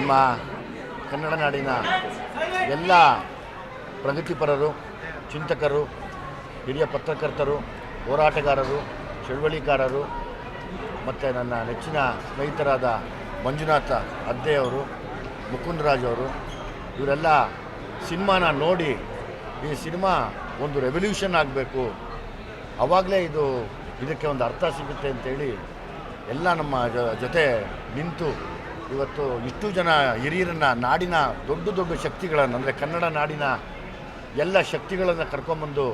ನಮ್ಮ ಕನ್ನಡ ನಾಡಿನ ಎಲ್ಲ ಪ್ರಗತಿಪರರು, ಚಿಂತಕರು, ಹಿರಿಯ ಪತ್ರಕರ್ತರು, ಹೋರಾಟಗಾರರು, ಚಳವಳಿಕಾರರು ಮತ್ತು ನನ್ನ ನೆಚ್ಚಿನ ಸ್ನೇಹಿತರಾದ ಮಂಜುನಾಥ ಅದ್ದೆಯವರು, ಮುಕುಂದರಾಜ್ ಅವರು, ಇವರೆಲ್ಲ ಸಿನಿಮಾನ ನೋಡಿ ಈ ಸಿನಿಮಾ ಒಂದು ರೆವಲ್ಯೂಷನ್ ಆಗಬೇಕು, ಆವಾಗಲೇ ಇದಕ್ಕೆ ಒಂದು ಅರ್ಥ ಸಿಗುತ್ತೆ ಅಂತೇಳಿ ಎಲ್ಲ ನಮ್ಮ ಜೊತೆ ನಿಂತು ಇವತ್ತು ಇಷ್ಟು ಜನ ಹಿರಿಯರನ್ನು, ನಾಡಿನ ದೊಡ್ಡ ದೊಡ್ಡ ಶಕ್ತಿಗಳನ್ನು, ಅಂದರೆ ಕನ್ನಡ ನಾಡಿನ ಎಲ್ಲ ಶಕ್ತಿಗಳನ್ನು ಕರ್ಕೊಂಬಂದು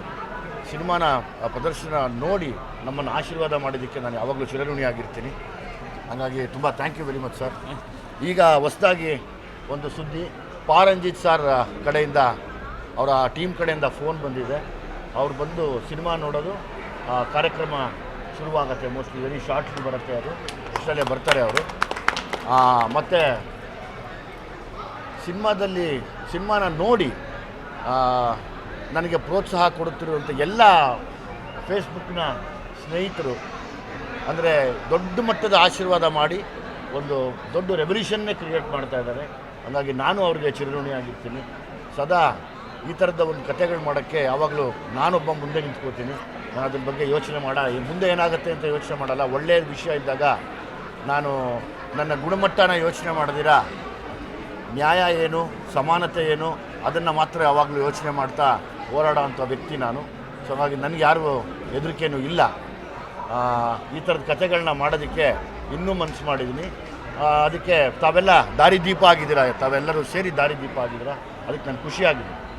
ಸಿನಿಮಾನ ಪ್ರದರ್ಶನ ನೋಡಿ ನಮ್ಮನ್ನು ಆಶೀರ್ವಾದ ಮಾಡಿದ್ದಕ್ಕೆ ನಾನು ಯಾವಾಗಲೂ ಚಿರಋಣಿಯಾಗಿರ್ತೀನಿ. ಹಾಗಾಗಿ ತುಂಬ thank you very much sir. ಈಗ ಹೊಸದಾಗಿ ಒಂದು ಸುದ್ದಿ, ಪಾರಂಜಿತ್ ಸರ್ ಕಡೆಯಿಂದ, ಅವರ ಟೀಮ್ ಕಡೆಯಿಂದ ಫೋನ್ ಬಂದಿದೆ. ಅವ್ರು ಬಂದು ಸಿನಿಮಾ ನೋಡೋದು, ಕಾರ್ಯಕ್ರಮ ಶುರುವಾಗುತ್ತೆ. ಮೋಸ್ಟ್ಲಿ ವೆರಿ ಶಾರ್ಟ್ಲಿ ಬರುತ್ತೆ, ಅದು ಅಷ್ಟಲ್ಲೇ ಬರ್ತಾರೆ ಅವರು. ಮತ್ತು ಸಿನಿಮಾನ ನೋಡಿ ನನಗೆ ಪ್ರೋತ್ಸಾಹ ಕೊಡುತ್ತಿರುವಂಥ ಎಲ್ಲ ಫೇಸ್ಬುಕ್ನ ಸ್ನೇಹಿತರು, ಅಂದರೆ ದೊಡ್ಡ ಮಟ್ಟದ ಆಶೀರ್ವಾದ ಮಾಡಿ ಒಂದು ದೊಡ್ಡ ರೆವಲ್ಯೂಷನ್ನೇ ಕ್ರಿಯೇಟ್ ಮಾಡ್ತಾ ಇದ್ದಾರೆ. ಹಾಗಾಗಿ ನಾನು ಅವ್ರಿಗೆ ಚಿರಋಣಿಯಾಗಿರ್ತೀನಿ. ಸದಾ ಈ ಥರದ ಒಂದು ಕಥೆಗಳು ಮಾಡೋಕ್ಕೆ ಯಾವಾಗಲೂ ನಾನೊಬ್ಬ ಮುಂದೆ ನಿಂತ್ಕೋತೀನಿ. ನಾನು ಅದ್ರ ಬಗ್ಗೆ ಯೋಚನೆ ಮುಂದೆ ಏನಾಗುತ್ತೆ ಅಂತ ಯೋಚನೆ ಮಾಡಲ್ಲ. ಒಳ್ಳೆಯ ವಿಷಯ ಇದ್ದಾಗ ನಾನು ನನ್ನ ಗುಣಮಟ್ಟನ ಯೋಚನೆ ಮಾಡದಿರ ನ್ಯಾಯ ಏನು, ಸಮಾನತೆ ಏನು, ಅದನ್ನು ಮಾತ್ರ ಯಾವಾಗಲೂ ಯೋಚನೆ ಮಾಡ್ತಾ ಹೋರಾಡೋ ಅಂಥ ವ್ಯಕ್ತಿ ನಾನು. ಸೊ ಹಾಗಾಗಿ ನನಗೆ ಯಾರು ಹೆದರಿಕೆಯೂ ಇಲ್ಲ. ಈ ಥರದ ಕಥೆಗಳನ್ನ ಮಾಡೋದಕ್ಕೆ ಇನ್ನೂ ಮನಸ್ಸು ಮಾಡಿದ್ದೀನಿ. ಅದಕ್ಕೆ ತಾವೆಲ್ಲ ದಾರಿದೀಪ ಆಗಿದ್ದೀರಾ, ತಾವೆಲ್ಲರೂ ಸೇರಿ ದಾರಿದೀಪ ಆಗಿದ್ದೀರಾ. ಅದಕ್ಕೆ ನಾನು ಖುಷಿಯಾಗಿದೆ.